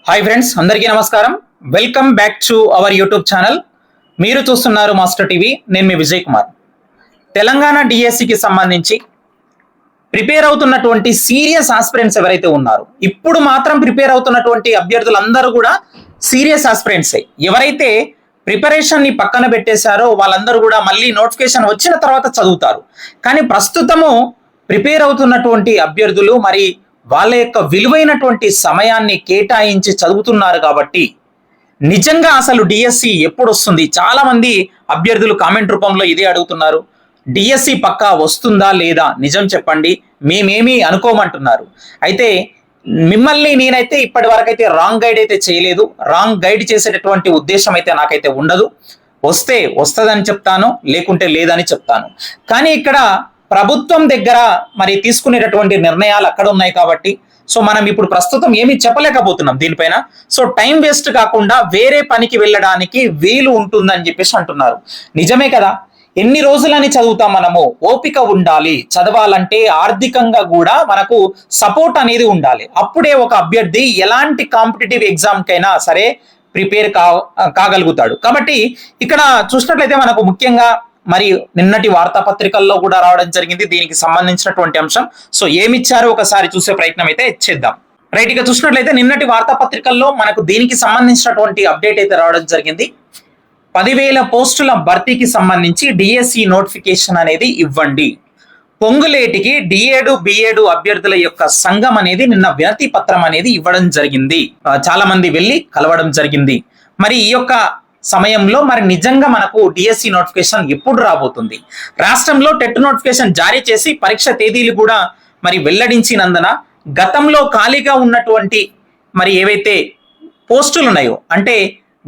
Hi friends, అందరికీ నమస్కారం. Welcome back to our YouTube channel. మీరు చూస్తున్నారు మాస్టర్ టీవీ. నేను మీ విజయ్ కుమార్. తెలంగాణ డిఎస్సికి సంబంధించి ప్రిపేర్ అవుతున్నటువంటి సీరియస్ ఆస్పిరెంట్స్ ఎవరైతే ఉన్నారో, ఇప్పుడు మాత్రం ప్రిపేర్ అవుతున్నటువంటి అభ్యర్థులందరూ కూడా సీరియస్ ఆస్పిరెంట్సే. ఎవరైతే ప్రిపరేషన్ ని పక్కన పెట్టేశారో వాళ్ళందరూ కూడా మళ్ళీ నోటిఫికేషన్ వచ్చిన తర్వాత చదువుతారు. కానీ ప్రస్తుతము ప్రిపేర్ అవుతున్నటువంటి అభ్యర్థులు మరి వాళ్ళ యొక్క విలువైనటువంటి సమయాన్ని కేటాయించి చదువుతున్నారు కాబట్టి నిజంగా అసలు డిఎస్సి ఎప్పుడు వస్తుంది? చాలా మంది అభ్యర్థులు కామెంట్ రూపంలో ఇదే అడుగుతున్నారు. డిఎస్సి పక్కా వస్తుందా లేదా, నిజం చెప్పండి, మేమేమీ అనుకోమంటున్నారు. అయితే మిమ్మల్ని నేనైతే ఇప్పటి వరకైతే రాంగ్ గైడ్ అయితే చేయలేదు. రాంగ్ గైడ్ చేసేటటువంటి ఉద్దేశం అయితే నాకైతే ఉండదు. వస్తే వస్తుందని చెప్తాను, లేకుంటే లేదని చెప్తాను. కానీ ఇక్కడ ప్రభుత్వం దగ్గర మరి తీసుకునేటటువంటి నిర్ణయాలు అక్కడ ఉన్నాయి కాబట్టి సో మనం ఇప్పుడు ప్రస్తుతం ఏమీ చెప్పలేకపోతున్నాం దీనిపైన. సో టైం వేస్ట్ కాకుండా వేరే పనికి వెళ్ళడానికి వీలు ఉంటుందని చెప్పేసి అంటున్నారు. నిజమే కదా, ఎన్ని రోజులని చదువుతాం మనము? ఓపిక ఉండాలి. చదవాలంటే ఆర్థికంగా కూడా మనకు సపోర్ట్ అనేది ఉండాలి. అప్పుడే ఒక అభ్యర్థి ఎలాంటి కాంపిటేటివ్ ఎగ్జామ్ కైనా సరే ప్రిపేర్ కాగలుగుతాడు. కాబట్టి ఇక్కడ చూసినట్లయితే మనకు ముఖ్యంగా మరి నిన్నటి వార్తాపత్రికల్లో కూడా రావడం జరిగింది దీనికి సంబంధించినటువంటి అంశం. సో ఏమిచ్చారో ఒకసారి చూసే ప్రయత్నం అయితే చేద్దాం. రైట్, ఇక చూసినట్లయితే నిన్నటి వార్తాపత్రికల్లో మనకు దీనికి సంబంధించినటువంటి అప్డేట్ అయితే రావడం జరిగింది. 10,000 పోస్టుల భర్తీకి సంబంధించి డిఎస్సి నోటిఫికేషన్ అనేది ఇవ్వండి. పొంగులేటికి డిఏడు బిఏడు అభ్యర్థుల యొక్క సంఘం అనేది నిన్న వినతి పత్రం అనేది ఇవ్వడం జరిగింది. చాలా మంది వెళ్ళి కలవడం జరిగింది. మరి ఈ యొక్క సమయంలో మరి నిజంగా మనకు డిఎస్సి నోటిఫికేషన్ ఎప్పుడు రాబోతుంది? రాష్ట్రంలో టెట్ నోటిఫికేషన్ జారీ చేసి పరీక్ష తేదీలు కూడా మరి వెల్లడించినందున గతంలో ఖాళీగా ఉన్నటువంటి మరి ఏవైతే పోస్టులు ఉన్నాయో, అంటే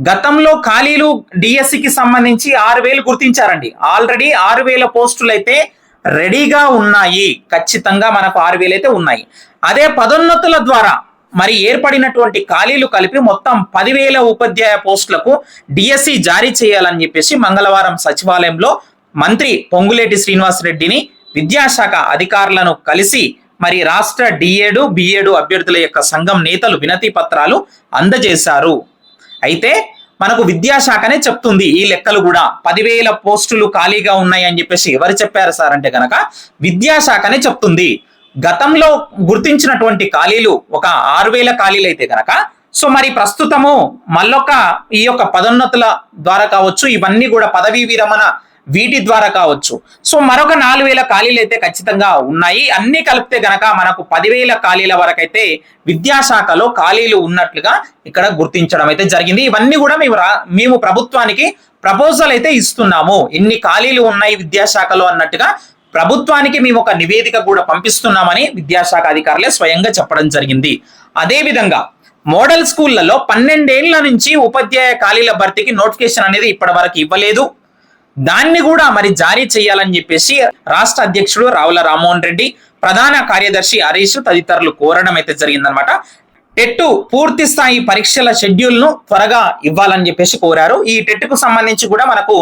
గతంలో ఖాళీలు డిఎస్సికి సంబంధించి 6,000 గుర్తించారండి. ఆల్రెడీ 6,000 పోస్టులు అయితే రెడీగా ఉన్నాయి. ఖచ్చితంగా మనకు 6,000 అయితే ఉన్నాయి. అదే పదోన్నతుల ద్వారా మరి ఏర్పడినటువంటి ఖాళీలు కలిపి మొత్తం 10,000 ఉపాధ్యాయ పోస్టులకు డిఎస్సి జారీ చేయాలని చెప్పేసి మంగళవారం సచివాలయంలో మంత్రి పొంగులేటి శ్రీనివాసరెడ్డిని విద్యాశాఖ అధికారులను కలిసి మరి రాష్ట్ర డిఏడు బిఏడు అభ్యర్థుల యొక్క సంఘం నేతలు వినతి పత్రాలు అందజేశారు. అయితే మనకు విద్యాశాఖనే చెప్తుంది ఈ లెక్కలు కూడా. 10,000 పోస్టులు ఖాళీగా ఉన్నాయి అని చెప్పేసి ఎవరు చెప్పారు సార్ అంటే కనుక విద్యాశాఖనే చెప్తుంది. గతంలో గుర్తించినటువంటి ఖాళీలు ఒక 6,000 ఖాళీలు అయితే కనుక సో మరి ప్రస్తుతము మళ్ళొక ఈ యొక్క పదోన్నతుల ద్వారా కావచ్చు, ఇవన్నీ కూడా పదవీ విరమణ వీటి ద్వారా కావచ్చు, సో మరొక 4,000 ఖాళీలు అయితే ఖచ్చితంగా ఉన్నాయి. అన్ని కలిపితే గనక మనకు 10,000 ఖాళీల వరకు అయితే విద్యాశాఖలో ఖాళీలు ఉన్నట్లుగా ఇక్కడ గుర్తించడం అయితే జరిగింది. ఇవన్నీ కూడా మేము ప్రభుత్వానికి ప్రపోజల్ అయితే ఇస్తున్నాము. ఎన్ని ఖాళీలు ఉన్నాయి విద్యాశాఖలో అన్నట్టుగా ప్రభుత్వానికి మేము ఒక నివేదిక కూడా పంపిస్తున్నామని విద్యాశాఖ అధికారులే స్వయంగా చెప్పడం జరిగింది. అదే విధంగా మోడల్ స్కూళ్లలో 12 ఏళ్ల నుంచి ఉపాధ్యాయ ఖాళీల భర్తీకి నోటిఫికేషన్ అనేది ఇప్పటి వరకు ఇవ్వలేదు. దాన్ని కూడా మరి జారీ చేయాలని చెప్పేసి రాష్ట్ర అధ్యక్షుడు రావుల రామ్మోహన్ రెడ్డి, ప్రధాన కార్యదర్శి హరీష్ తదితరులు కోరడం అయితే జరిగిందనమాట. టెట్ పూర్తి స్థాయి పరీక్షల షెడ్యూల్ ను త్వరగా ఇవ్వాలని చెప్పేసి కోరారు. ఈ టెట్ కు సంబంధించి కూడా మనకు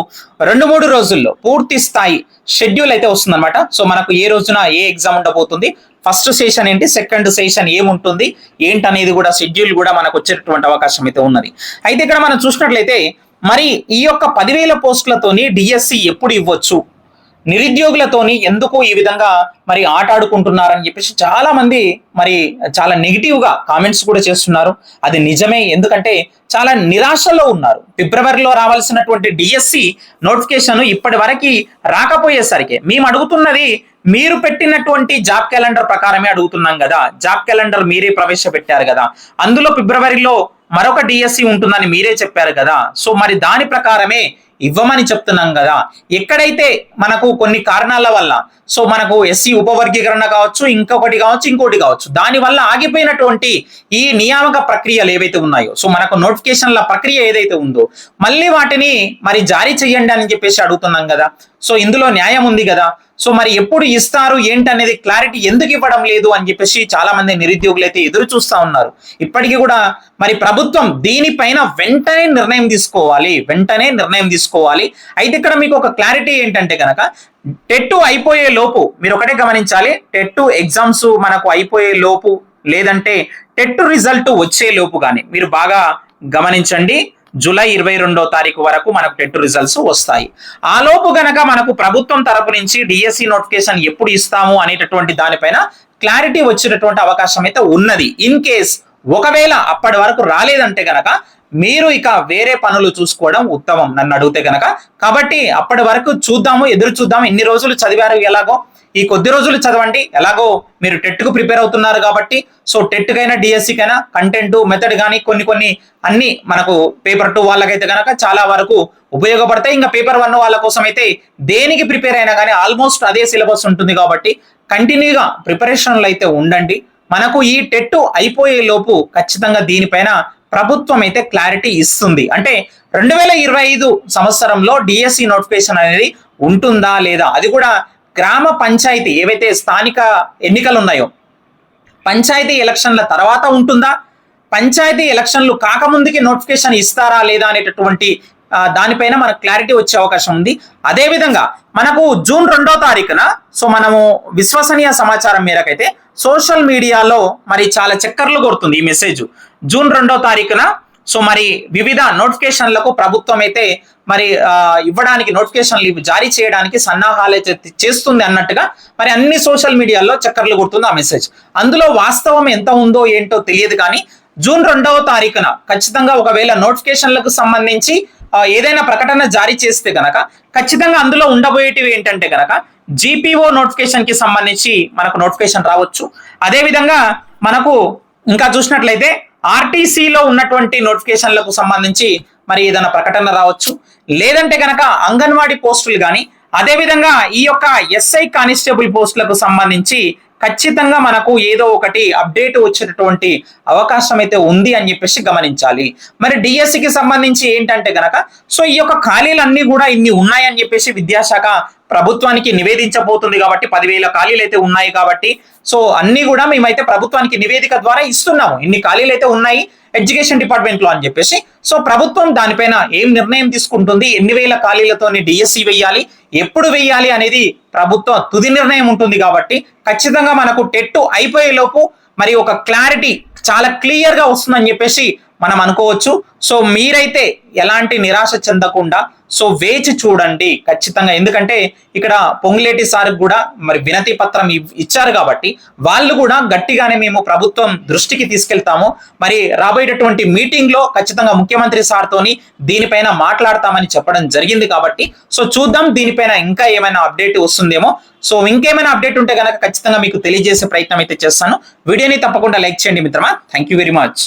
2-3 రోజుల్లో పూర్తి స్థాయి షెడ్యూల్ అయితే వస్తుందన్నమాట. సో మనకు ఏ రోజున ఏ ఎగ్జామ్ ఉండబోతుంది, ఫస్ట్ సెషన్ ఏంటి, సెకండ్ సెషన్ ఏముంటుంది ఏంటనేది కూడా షెడ్యూల్ కూడా మనకు వచ్చేటటువంటి అవకాశం అయితే ఉన్నది. అయితే ఇక్కడ మనం చూసినట్లయితే మరి ఈ యొక్క 10,000 పోస్టులతోని డిఎస్సి ఎప్పుడు ఇవ్వచ్చు, నిరుద్యోగులతోని ఎందుకు ఈ విధంగా మరి ఆటాడుకుంటున్నారని చెప్పేసి చాలా మంది మరి చాలా నెగిటివ్ గా కామెంట్స్ కూడా చేస్తున్నారు. అది నిజమే, ఎందుకంటే చాలా నిరాశలో ఉన్నారు. ఫిబ్రవరిలో రావాల్సినటువంటి డిఎస్సి నోటిఫికేషన్ ఇప్పటి వరకు రాకపోయేసరికి మేము అడుగుతున్నది మీరు పెట్టినటువంటి జాబ్ క్యాలెండర్ ప్రకారమే అడుగుతున్నాం కదా. జాబ్ క్యాలెండర్ మీరే ప్రవేశపెట్టారు కదా, అందులో ఫిబ్రవరిలో మరొక డిఎస్సి ఉంటుందని మీరే చెప్పారు కదా. సో మరి దాని ప్రకారమే ఇవ్వమని చెప్తున్నాం కదా. ఎక్కడైతే మనకు కొన్ని కారణాల వల్ల సో మనకు ఎస్సీ ఉపవర్గీకరణ కావచ్చు, ఇంకొకటి కావచ్చు, దాని వల్ల ఆగిపోయినటువంటి ఈ నియామక ప్రక్రియలు ఏవైతే ఉన్నాయో, సో మనకు నోటిఫికేషన్ల ప్రక్రియ ఏదైతే ఉందో మళ్ళీ వాటిని మరి జారీ చేయండి అని చెప్పేసి అడుగుతున్నాం కదా. సో ఇందులో న్యాయం ఉంది కదా. సో మరి ఎప్పుడు ఇస్తారు ఏంటనేది క్లారిటీ ఎందుకు ఇవ్వడం లేదు అని చెప్పేసి చాలా మంది నిరుద్యోగులు అయితే ఎదురు చూస్తా ఉన్నారు. ఇప్పటికీ కూడా మరి ప్రభుత్వం దీనిపైన వెంటనే నిర్ణయం తీసుకోవాలి. అయితే ఇక్కడ మీకు ఒక క్లారిటీ ఏంటంటే కనుక టెట్ అయిపోయే లోపు మీరు ఒకటే గమనించాలి. టెట్ ఎగ్జామ్స్ మనకు అయిపోయే లోపు లేదంటే టెట్ రిజల్ట్ వచ్చే లోపు కానీ మీరు బాగా గమనించండి, జూలై 22వ తారీఖు వరకు మనకు టెట్ రిజల్ట్స్ వస్తాయి. ఆ లోపు గనక మనకు ప్రభుత్వం తరపు నుంచి డిఎస్సి నోటిఫికేషన్ ఎప్పుడు ఇస్తాము అనేటటువంటి దానిపైన క్లారిటీ వచ్చేటటువంటి అవకాశం అయితే ఉన్నది. ఇన్ కేస్ ఒకవేళ అప్పటి వరకు రాలేదంటే గనక మీరు ఇక వేరే పనులు చూసుకోవడం ఉత్తమం నన్ను అడిగితే గనక. కాబట్టి అప్పటి వరకు చూద్దాము, ఎదురు చూద్దాము. ఎన్ని రోజులు చదివారు, ఎలాగో ఈ కొద్ది రోజులు చదవండి. ఎలాగో మీరు టెట్ కు ప్రిపేర్ అవుతున్నారు కాబట్టి సో టెట్ కైనా డిఎస్సికైనా కంటెంట్ మెథడ్ కానీ కొన్ని అన్ని మనకు పేపర్ 2 వాళ్ళకైతే కనుక చాలా వరకు ఉపయోగపడతాయి. ఇంకా పేపర్ 1 వాళ్ళ కోసం అయితే దేనికి ప్రిపేర్ అయినా కానీ ఆల్మోస్ట్ అదే సిలబస్ ఉంటుంది కాబట్టి కంటిన్యూగా ప్రిపరేషన్లు అయితే ఉండండి. మనకు ఈ టెట్ అయిపోయే లోపు ఖచ్చితంగా దీనిపైన ప్రభుత్వం అయితే క్లారిటీ ఇస్తుంది. అంటే 2025 సంవత్సరంలో డిఎస్సి నోటిఫికేషన్ అనేది ఉంటుందా లేదా, అది కూడా గ్రామ పంచాయతీ ఏవైతే స్థానిక ఎన్నికలు ఉన్నాయో పంచాయతీ ఎలక్షన్ల తర్వాత ఉంటుందా, పంచాయతీ ఎలక్షన్లు కాకముందుకి నోటిఫికేషన్ ఇస్తారా లేదా అనేటటువంటి దానిపైన మనకు క్లారిటీ వచ్చే అవకాశం ఉంది. అదేవిధంగా మనకు జూన్ 2వ తారీఖున సో మనము విశ్వసనీయ సమాచారం మేరకైతే సోషల్ మీడియాలో మరి చాలా చక్కర్లు కొడుతుంది ఈ మెసేజ్. జూన్ 2వ తారీఖున సో మరి వివిధ నోటిఫికేషన్లకు ప్రభుత్వం అయితే మరి ఇవ్వడానికి నోటిఫికేషన్లు జారీ చేయడానికి సన్నాహాలు చేస్తుంది అన్నట్టుగా మరి అన్ని సోషల్ మీడియాలో చక్కర్లు కొడుతుంది ఆ మెసేజ్. అందులో వాస్తవం ఎంత ఉందో ఏంటో తెలియదు కానీ జూన్ 2వ తారీఖున ఖచ్చితంగా ఒకవేళ నోటిఫికేషన్లకు సంబంధించి ఏదైనా ప్రకటన జారీ చేస్తే గనక ఖచ్చితంగా అందులో ఉండబోయేటివి ఏంటంటే గనక జీపీఓ నోటిఫికేషన్ కి సంబంధించి మనకు నోటిఫికేషన్ రావచ్చు. అదేవిధంగా మనకు ఇంకా చూసినట్లయితే ఆర్టీసీలో ఉన్నటువంటి నోటిఫికేషన్లకు సంబంధించి మరి ఏదైనా ప్రకటన రావచ్చు. లేదంటే కనుక అంగన్వాడీ పోస్టులు కానీ అదేవిధంగా ఈ యొక్క ఎస్ఐ కానిస్టేబుల్ పోస్టులకు సంబంధించి ఖచ్చితంగా మనకు ఏదో ఒకటి అప్డేట్ వచ్చేటటువంటి అవకాశం అయితే ఉంది అని చెప్పేసి గమనించాలి. మరి డిఎస్సికి సంబంధించి ఏంటంటే గనక సో ఈ యొక్క ఖాళీలన్నీ కూడా ఇన్ని ఉన్నాయని చెప్పేసి విద్యాశాఖ ప్రభుత్వానికి నివేదించబోతుంది కాబట్టి 10,000 ఖాళీలు అయితే ఉన్నాయి కాబట్టి సో అన్ని కూడా మేమైతే ప్రభుత్వానికి నివేదిక ద్వారా ఇస్తున్నాము, ఇన్ని ఖాళీలు అయితే ఉన్నాయి ఎడ్యుకేషన్ డిపార్ట్మెంట్ లో అని చెప్పేసి. సో ప్రభుత్వం దానిపైన ఏం నిర్ణయం తీసుకుంటుంది, ఎన్ని వేల ఖాళీలతో డిఎస్సి వెయ్యాలి, ఎప్పుడు వెయ్యాలి అనేది ప్రభుత్వం తుది నిర్ణయం ఉంటుంది కాబట్టి ఖచ్చితంగా మనకు టెట్ అయిపోయే లోపు మరి ఒక క్లారిటీ చాలా క్లియర్ గా వస్తుందని చెప్పేసి మనం అనుకోవచ్చు. సో మీరైతే ఎలాంటి నిరాశ చెందకుండా సో వేచి చూడండి ఖచ్చితంగా. ఎందుకంటే ఇక్కడ పొంగులేటి సార్ కూడా మరి వినతి పత్రం ఇచ్చారు కాబట్టి వాళ్ళు కూడా గట్టిగానే మేము ప్రభుత్వం దృష్టికి తీసుకెళ్తాము, మరి రాబోయేటటువంటి మీటింగ్ లో ఖచ్చితంగా ముఖ్యమంత్రి సార్ తోని దీనిపైన మాట్లాడతామని చెప్పడం జరిగింది కాబట్టి సో చూద్దాం దీనిపైన ఇంకా ఏమైనా అప్డేట్ వస్తుందేమో. సో ఇంకేమైనా అప్డేట్ ఉంటే కనుక ఖచ్చితంగా మీకు తెలియజేసే ప్రయత్నం అయితే చేస్తాను. వీడియోని తప్పకుండా లైక్ చేయండి మిత్రమా. Thank you very much.